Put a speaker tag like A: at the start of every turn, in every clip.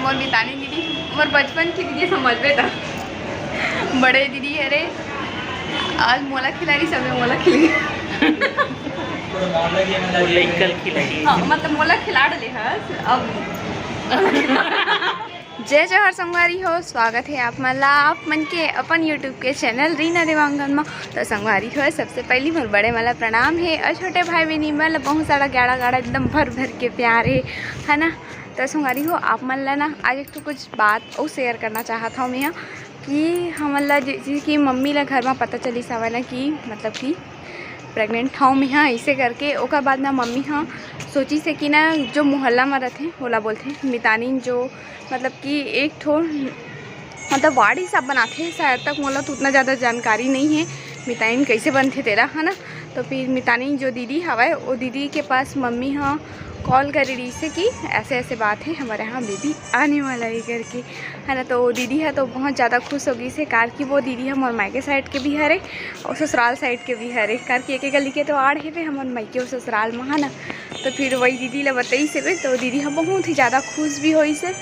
A: मोर मितानी दीदी मोर बचपन की दीदी समझबे था। बड़े दीदी अरे आज मोला खिलाई सब मोला खिलाई हाँ मतलब मोला खिला डले हस अब जय जवाहर संगवारी हो। स्वागत है आप मन आप मन के अपन यूट्यूब के चैनल रीना देवांगन में। तो संगवारी हो सबसे पहली मोर बड़े वाला प्रणाम है और छोटे भाई बहनी मन बहुत सारा गाड़ा गाड़ा एकदम भर भर के प्यार है ना। तो संगवारी हो आप मन ला ना आज एक तो कुछ बात और शेयर करना चाहता हूँ मैं कि हमन ला जैसे कि मम्मी ला घर में पता चली सवा ना कि मतलब कि प्रेग्नेंट हाँ मैं हाँ ऐसे करके ओकर बाद ना मम्मी हाँ सोची से कि ना जो मोहल्ला में रहते ओला बोलते मितानी जो मतलब कि एक ठो मतलब वार्ड ही सब बनाते शायद तक मोला तो उतना ज़्यादा जानकारी नहीं है मितानी कैसे बनते तेरा है ना। तो फिर मितानी जो दीदी हवा वो दीदी के पास मम्मी हाँ कॉल कर रही से कि ऐसे ऐसे बात है हमारे यहाँ बेबी आने वाला है करके है ना। तो वो दीदी है तो बहुत ज़्यादा खुश होगी से कार की वो दीदी हम और मायके साइड के भी हरे और ससुराल साइड के भी हरे कार की एक गली के तो आड़ है हम और मायके और ससुराल में है ना। तो फिर वही दीदी ला बताई से तो दीदी हम बहुत ही ज़्यादा खुश भी हुई से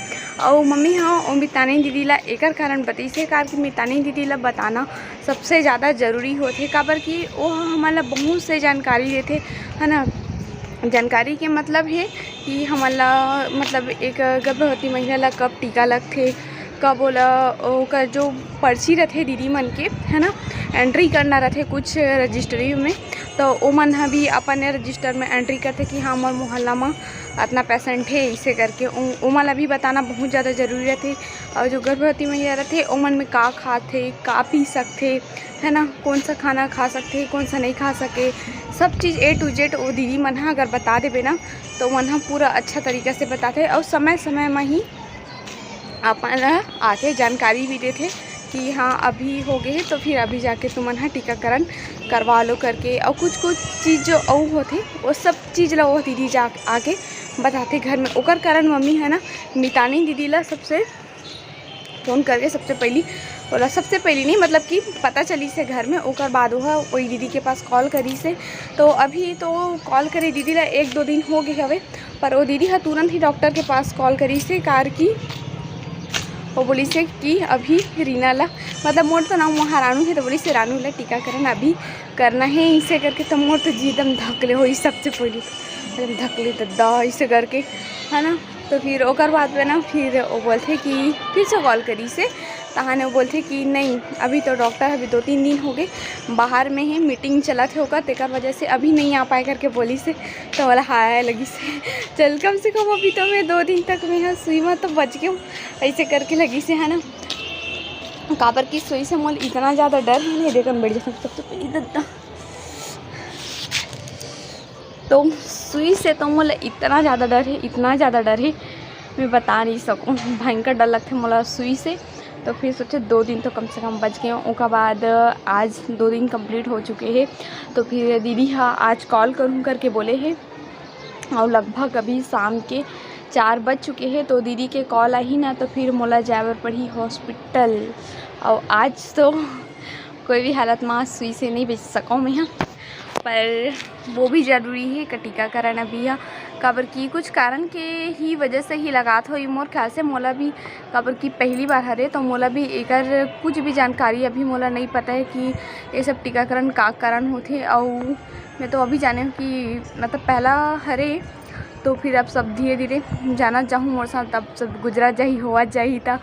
A: और मम्मी हाँ और मितानी दीदी ला एक कारण बताई से कार की मितानी दीदी ला बताना सबसे ज़्यादा ज़रूरी होते काबर कि वो हमारा बहुत से जानकारी देते है ना। जानकारी के मतलब है कि हमारा मतलब एक गर्भवती महिला ला कब टीका लगते कब बोला ओका जो पर्ची रहते दीदी मन के है ना एंट्री करना रहते कुछ रजिस्ट्री में। तो वो मन भी अपन रजिस्टर में एंट्री करते कि हाँ हमारे मोहल्ला में इतना पेशेंट है इसे करके वो मन भी बताना बहुत ज़्यादा ज़रूरी रहते। और जो गर्भवती महिला रहते वो मन में का खाते का पी सकते है ना कौन सा खाना खा सकते कौन सा नहीं खा सके सब चीज़ A to Z वो दीदी मन अगर बता देवे ना तो मन पूरा अच्छा तरीक़े से बताते और समय समय में ही अपन आके जानकारी भी देते कि हाँ अभी हो गए तो फिर अभी जाके तुम टीकाकरण करवा लो करके। और कुछ कुछ चीज़ जो और होती वो सब चीज़ ला वो दीदी जा आके बताते घर में। ओकर कारण मम्मी है ना मितानी दीदी ला सबसे फ़ोन करके सबसे पहली बोला सबसे पहली नहीं मतलब कि पता चली से घर में ओकर बाद वही दीदी के पास कॉल करी से। तो अभी तो कॉल करे दीदी ला 1-2 दिन हो गए हवे पर वो दीदी है तुरंत ही डॉक्टर के पास कॉल करी से कार की वो बोली से कि अभी रीना ला मतलब मोर तो नाम वहाँ रानू है तो बोली से रानू ला टीकाकरण अभी करना है इसे करके। तो मोर तो जी एकदम धकले हो सबसे पहले तो एकदम धकले तो दा इसे करके है ना। तो फिर ओकर बाद में ना फिर वो बोलते कि फिर से कॉल करी से तहाँ वो बोलते कि नहीं अभी तो डॉक्टर अभी 2-3 दिन हो गए बाहर में ही मीटिंग चला थे होगा तेकर वजह से अभी नहीं आ पाए करके बोली से। तो बोला हाय लगी से चल कम से कम अभी तो मैं 2 दिन तक मैं यहाँ सुई में तो बच गई हूँ ऐसे करके लगी से है ना। काबर की सुई से मोल इतना ज़्यादा डर है नहीं देखकर बैठ जाता सबसे पहले दद्दा तो सुई से तो मोला इतना ज़्यादा डर है इतना ज़्यादा डर है मैं बता नहीं सकूँ भयंकर डर लगता है मोला सुई से। तो फिर सोचे 2 दिन तो कम से कम बच गए। उसके बाद आज 2 दिन कंप्लीट हो चुके हैं। तो फिर दीदी हाँ आज कॉल करूँ करके बोले हैं और लगभग अभी शाम के 4 बज चुके हैं। तो दीदी के कॉल आई ना तो फिर मोला जावर पड़ी हॉस्पिटल और आज तो कोई भी हालत में सुई से नहीं बच सकूँ मैं यहाँ पर वो भी ज़रूरी है का टीकाकरण अभी है काबर की कुछ कारण के ही वजह से ही लगात हो मोर ख्याल से मोला भी काबर की पहली बार हरे तो मोला भी एकर कुछ भी जानकारी अभी मोला नहीं पता है कि ये सब टीकाकरण का कारण होते। और मैं तो अभी जाने कि मतलब पहला हरे तो फिर अब सब धीरे धीरे जाना चाहूँ मोर साथ तब सब गुजरात जाही हुआ जाही था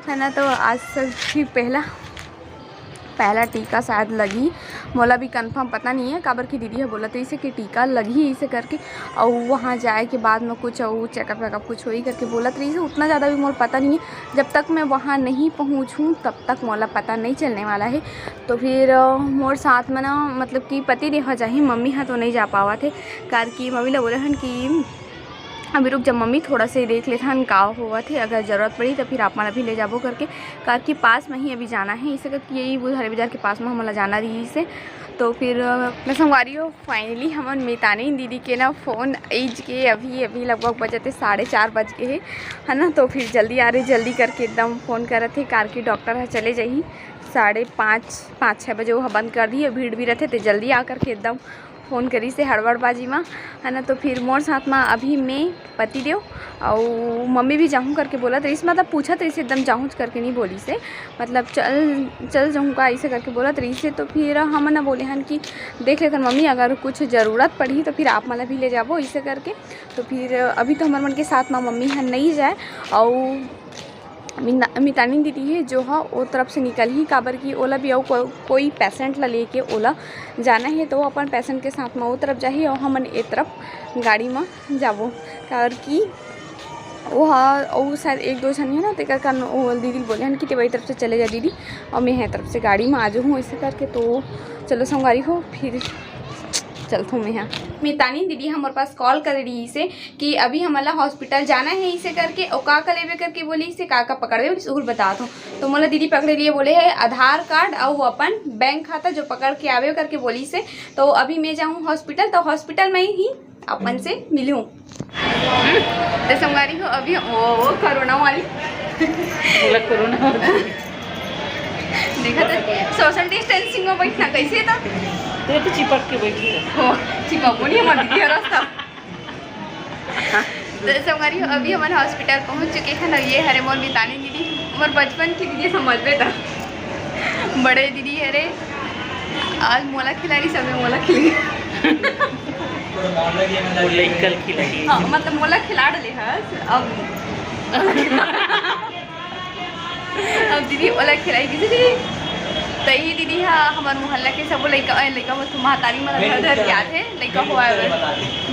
A: है ना। तो आज सब फिर पहला टीका शायद लगी मोला भी कंफर्म पता नहीं है काबर की दीदी है बोला तो इसे कि टीका लगी इसे करके और वहाँ जाए के बाद में कुछ और चेकअप वेकअप कुछ हो ही करके बोला तो इसे उतना ज़्यादा भी मोला पता नहीं है। जब तक मैं वहाँ नहीं पहुँचूँ तब तक मोला पता नहीं चलने वाला है। तो फिर मोर साथ में ना मतलब कि पति रह जाही मम्मी हाँ तो नहीं जा पावा थे कार की मम्मी ला बोले हन कि अभी रुक जब मम्मी थोड़ा से देख लेते हैं का हुआ थे अगर ज़रूरत पड़ी तो फिर आप मन अभी ले जाबो करके कार के पास में ही अभी जाना है इसे करके यही बुधवारी बाज़ार के पास में हमारा जाना रही से। तो फिर मैं संगवारी हो फाइनली हमारे मितानी दीदी के ना फ़ोन एज के अभी लगभग बजते 4:30 बज गए है ना। तो फिर जल्दी आ रहे जल्दी करके एकदम फ़ोन कर रहे थे कार की डॉक्टर है चले जाइए 5:30-6 बजे वो बंद कर दिए भीड़ भी रहते थे जल्दी आ करके एकदम फ़ोन करी से हड़बड़बाजी में है ना। तो फिर मोर साथ में अभी मैं पति देव और मम्मी भी जाऊँ करके बोला तो इस मतलब पूछा तो इसे एकदम जाऊँ करके नहीं बोली से, मतलब चल जाऊँ का ऐसे करके बोला तो से। तो फिर हम ना बोले हैं कि देख लेकर मम्मी अगर कुछ ज़रूरत पड़ी तो फिर आप मला भी ले जाबो ऐसे करके। तो फिर अभी तो हमारे मन के साथ में मम्मी है नहीं जाए और मितानी दीदी है जो है वो तरफ से निकल ही काबर की ओला भी कोई पेशेंट ला लेके ओला जाना है तो अपन पेशेंट के साथ में वो तरफ जाही और हमन ए तरफ गाड़ी में जाबो कार की वो शायद एक दो जन है ना। तो कारण दीदी बोले हैं कि तेरी तरफ से चले जा दीदी और मैं है तरफ से गाड़ी में आ जाऊँ ऐसे करके। तो चलो संगवारी हो फिर चलता हूँ मैं यहाँ। मितानी दीदी हमारे पास कॉल कर रही इसे कि अभी हमारा हॉस्पिटल जाना है इसे करके और का लेवे करके बोली इसे का पकड़े उसको बता दो। तो मोला दीदी पकड़े लिए बोले है आधार कार्ड और अपन बैंक खाता जो पकड़ के आवे करके बोली से। तो अभी मैं जाऊँ हॉस्पिटल तो हॉस्पिटल में ही अपन से मिलूँ। तो संगवारी हो अभी वो कोरोना वाली कोरोना देखा था सोशल डिस्टेंसिंग में बैठना कैसे था
B: तो चिपक के बैठी
A: हो चिपक नहीं हमारी दीदी रास्ता। तो संगवारी हो अभी हमारे हॉस्पिटल पहुंच चुके हैं ना। ये हरे मोर मितानी दीदी हमारे बचपन की दीदी समझ में था बड़े दीदी हरे आज मोला खिला रही सब मोला खिल हाँ मतलब मोला खिला डले अब दीदी ओला खिलाई दीदी तो ये दीदी हाँ हमारे मोहल्ला के सब लड़का महतारी मतलब घर याद है लड़का हुआ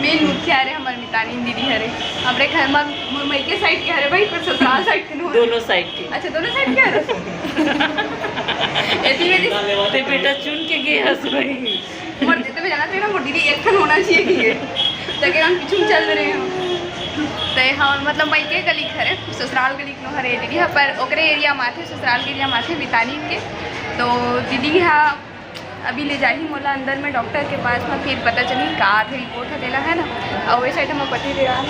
A: मेन मुखिया है हमारे मितानी दीदी हरे हमारे घर में मई के साइड के हरे भाई पर ससुराल साइड के
B: दोनों साइड के।
A: अच्छा दोनों साइड के हरे
B: ते बेटा चुन के गए हंस रही
A: मोर देते में जाना चाहिए ना मोर दीदी एक खन होना चाहिए कि जगह हम पीछे चल रहे हो तो हाँ मतलब मई के गली हरे ससुराल गली नो हरे दीदी हाँ पर ओकरे एरिया माथे ससुराल के एरिया माथे मितानी के। तो दीदी हाँ अभी ले जाही मोला अंदर में डॉक्टर के पास में फिर पता चली का थे रिपोर्ट देला है ना और वही साइड में पट्टी दे रहा है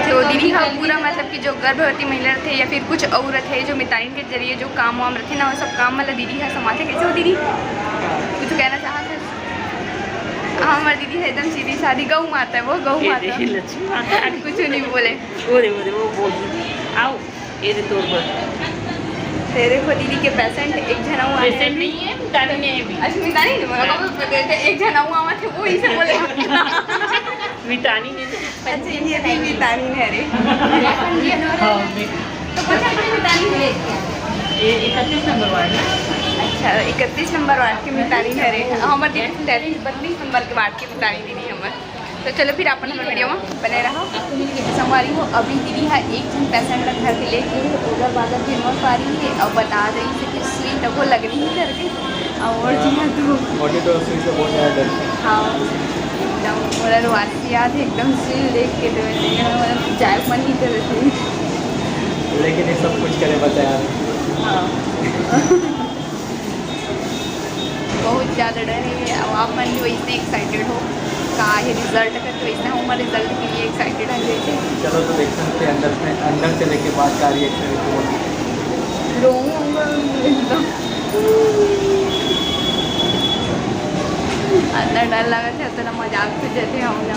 A: तो दीदी हाँ पूरा मतलब कि जो गर्भवती महिला थे या फिर कुछ औरत है जो मितानी के जरिए जो काम वाम रखे ना वो सब काम मतलब दीदी हाँ संभालते कैसे हो दीदी कुछ कहना चाहते हैं। हाँ हमारी दीदी है एकदम सीधी सादी गौ माता है वो गौ माता कुछ नहीं बोले
B: वो बोल आओ ये तोड़
A: तेरे को दीदी के पेशेंट एक जना हुआ
B: पेशेंट नहीं है मितानी ने भी
A: अच्छा मितानी ने एक जना हुआ थे वो इसे बोले
B: मितानी ने
A: अच्छा ये नहीं मितानी है रे तो पता है मितानी है
B: ये 31 नंबर वार्ड है।
A: अच्छा 31 नंबर वार्ड की मितानी है रे हमारे 32 नंबर के वार्ड की मितानी दीदी हमारे। तो चलो फिर अपन हमारे वीडियो में बने रहो। संगवारी हो अभी दीदी है एक जन पेशेंट का घर के लेके उधर बादल फेमस पा रही है और बता रही है कि सुई तो वो लग रही है करके और जी हाँ तो हाँ एकदम बोला रुआसी याद है एकदम सुई देख के तो मतलब जाए मन ही कर रही
C: लेकिन ये सब कुछ करे बताया
A: हाँ बहुत ज़्यादा डर है और आप मन वैसे एक्साइटेड हो का है रिजल्ट करके वैसे हम रिजल्ट के लिए एक्साइटेड है जैसे
C: चलो तो देखते हैं अंदर से लेके बाद का रिएक्शन
A: रोऊंगा एकदम अंदर डर लगा था तो ना मजाक से जैसे हम ना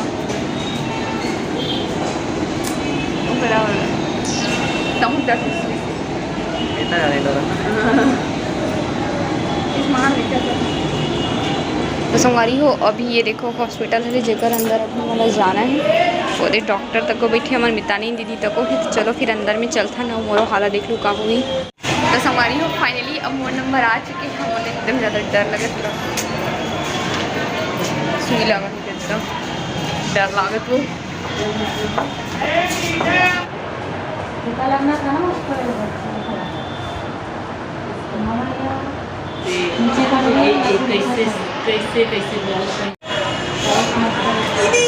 A: बराबर तब तक
C: इतना नहीं डरा
A: इस मार देखा तो संगवारी हो अभी ये देखो हॉस्पिटल है जेकर अंदर अभी मतलब जाना है वो डॉक्टर तक को बैठे हमारे मितानी दीदी तक को फिर चलो फिर अंदर में चलता ना मोरो हालत देख लूँ का हुई। तो संगवारी हो फाइनली अब मोर नंबर आ चुके हैं हमें एकदम ज़्यादा डर लगे पूरा सुई लगा एकदम डर लागत वो
B: कैसे कैसे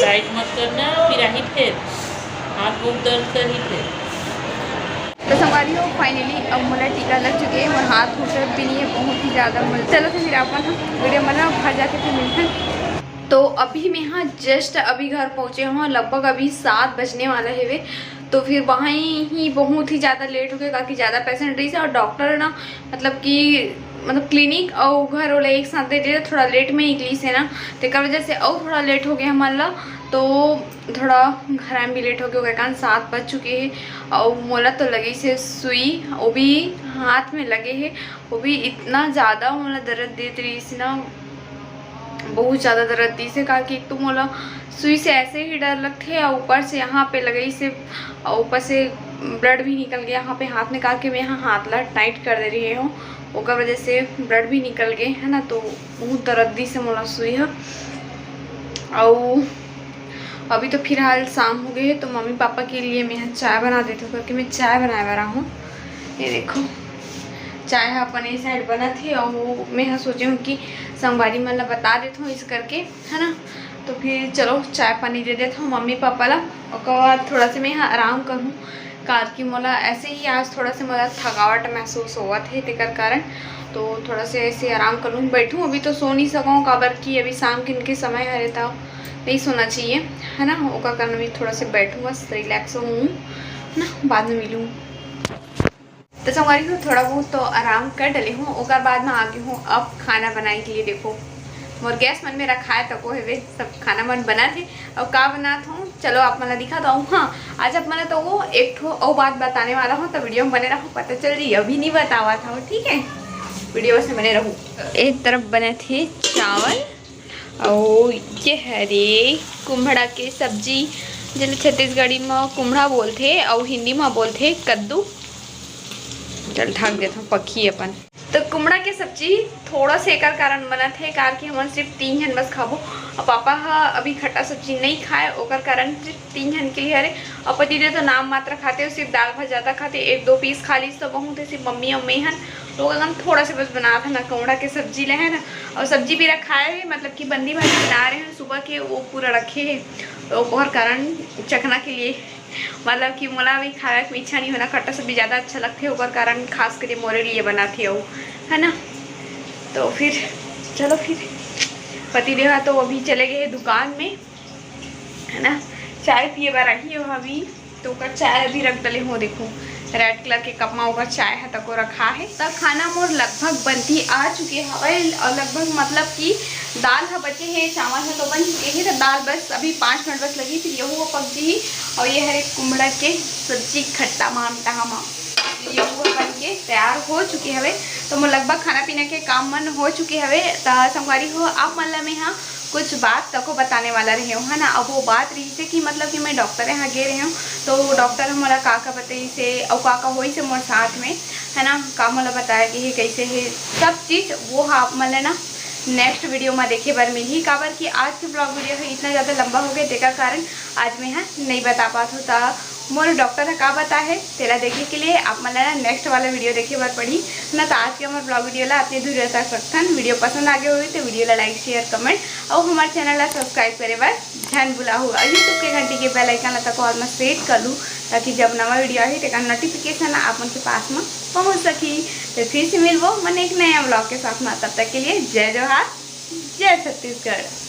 B: टाइट मत करना फिर ही फिर हाथ बहुत दर्द कर ही फिर।
A: तो संगवारी हो फाइनली अब मोला टीका लग चुके हैं और हाथ घुटन भी नहीं है बहुत ही ज़्यादा चलो तो फिर अपन वीडियो बना घर जाके फिर मिलते हैं। तो अभी मैं यहाँ जस्ट अभी घर पहुँचे हूँ लगभग अभी 7 बजने वाला है वे। तो फिर वहाँ ही बहुत ही ज़्यादा लेट हो गया, काफ़ी ज़्यादा पेशेंट रही से। और डॉक्टर ना मतलब क्लिनिक और घर वाले एक साथ दे दिए, थोड़ा लेट में निकली से ना, तो वजह से और थोड़ा लेट हो गया हमारा। तो थोड़ा घर में भी लेट हो गया कारण 7 बज चुके हैं। और मोला तो लगी से सुई, वो भी हाथ में लगे है, वो भी इतना ज़्यादा मोला दर्द देती रही से ना, बहुत ज़्यादा दर्द दी से। कहा कि एक तो मोला सुई से ऐसे ही डर लगते है और ऊपर से यहाँ पे लगी से, और ऊपर से ब्लड भी निकल गया यहाँ पे हाथ में। कहा कि मैं यहाँ हाथ ला टाइट कर दे रही हूँ, उसका वजह से ब्लड भी निकल गए है ना। तो बहुत दर्द दी से मोला सुई है। और अभी तो फिलहाल शाम हो गई है, तो मम्मी पापा के लिए मैं यहाँ चाय बना देती हूँ, क्योंकि मैं चाय बनाए रहा हूँ। ये देखो चाय अपन ये साइड बना थी, और वो मैं यहाँ सोची हूँ कि संगवारी मतलब बता देता हूँ इस करके, है ना। तो फिर चलो चाय पानी दे देता हूँ मम्मी पापा ला, और बाद थोड़ा सा मैं यहाँ आराम करूँ। कार की मोला ऐसे ही आज थोड़ा सा मोला थकावट महसूस हुआ थे तेकर कारण, तो थोड़ा से ऐसे आराम कर लूँ। बैठूँ अभी तो सो नहीं सकूँ, काबर की अभी शाम के समय है रहता नहीं सोना चाहिए, है ना। वो का कारण भी थोड़ा से बैठूँ, बस रिलैक्स हूँ ना, बाद में मिलूँ। तो संगवारी को थोड़ा बहुत तो आराम कर डले हूँ, और बाद में आ गई हूँ अब खाना बनाने के लिए। देखो मोर गैस मन में रखा है, तको है सब खाना मन बना थे। और का बना हूँ चलो आप मला दिखा दो। हाँ आज आप मैंने तो वो एक ठो और बात बताने वाला हूँ, तो वीडियो में बने रहो, पता चल रही अभी नहीं बतावा था, ठीक है, वीडियो से बने रहो। एक तरफ बने थे चावल, और ये हरे कुम्हड़ा के सब्जी, जिन्हें छत्तीसगढ़ी में कुम्हड़ा बोलते और हिंदी में बोलते कद्दू। चल ढक देता हूँ पखी अपन। तो कुम्हड़ा के सब्जी थोड़ा से एकर कारण बना थे, कार कि हम सिर्फ 3 जन बस खाबो, और पापा अभी खट्टा सब्जी नहीं खाए, ओकर कारण सिर्फ 3 जन के लिए हरे। और पति दे तो नाम मात्र खाते, सिर्फ दाल भात ज़्यादा खाते, 1-2 पीस खा ली तो बहुत है। सिर्फ मम्मी और मैं हन लोग अगर थोड़ा सा बस बना था ना कुम्हड़ा के सब्जी ले है ना। और सब्जी भी रखा है, मतलब कि बंदी भाजी बना रहे हैं सुबह के, वो पूरा रखे है। तो ओकर कारण चखना के लिए, मतलब कि मोला भी खाए की इच्छा नहीं होना, खट्टा सब्जी ज़्यादा अच्छा लगते, ओकर कारण खास करके मोरे लिए बनाते हो, है ना। तो फिर चलो फिर पति देवा तो अभी चले गए दुकान में, है ना, चाय पिए बार आई हो अभी। तो ओकर चाय अभी रख डले हो, देखो रेड कलर के कप में ओकर चाय है तको रखा है। तब खाना मोर लगभग बनती आ चुके हवे, और लगभग मतलब कि दाल है बचे है, चावल है तो बन चुके हैं। तो दाल बस अभी 5 मिनट बस लगी, फिर यहू पक जी। और ये है कुम्हड़ा के सब्जी खट्टा मामटा हम ये बन के तैयार हो चुके हवे। तो मोर लगभग खाना पीना के काम मन हो चुके हवे। तो संगवारी हो आप मन ला में हाँ कुछ बात तको बताने वाला रहे हो, है ना। अब वो बात रही से कि मतलब कि मैं डॉक्टर यहाँ गे रही हूँ, तो डॉक्टर हमारा का बताई से और का होई से मोर साथ में, है ना, का मला बताया कि कैसे है सब चीज़, वो आप मतलब ना नेक्स्ट वीडियो में देखे बार मिली। काबर कि आज के ब्लॉग वीडियो है इतना ज़्यादा लंबा हो गया, तेका कारण आज मैं यहाँ नहीं बता पाता हूँ। तो मोर डॉक्टर का बता है तेरा देखने के लिए आप मतलब ना नेक्स्ट वाला वीडियो देखे बार पड़ी ना। तो आज के हमारे ब्लॉग वीडियो ला अपनी दूर तक रखन। वीडियो पसंद आगे हुई तो वीडियो ला लाइक शेयर कमेंट और हमारे चैनल ला सब्सक्राइब करे बार ध्यान बुला हुआ। यूट्यूब के घंटी के बेल आइकन तक और मैं सेट कर लूँ, ताकि जब नवा वीडियो आई तो नोटिफिकेशन आप उनके पास में पहुँच सकी। तो फिर से मिलवो मन एक नया ब्लॉग के साथ में, तब तक के लिए जय जोहार, जय छत्तीसगढ़।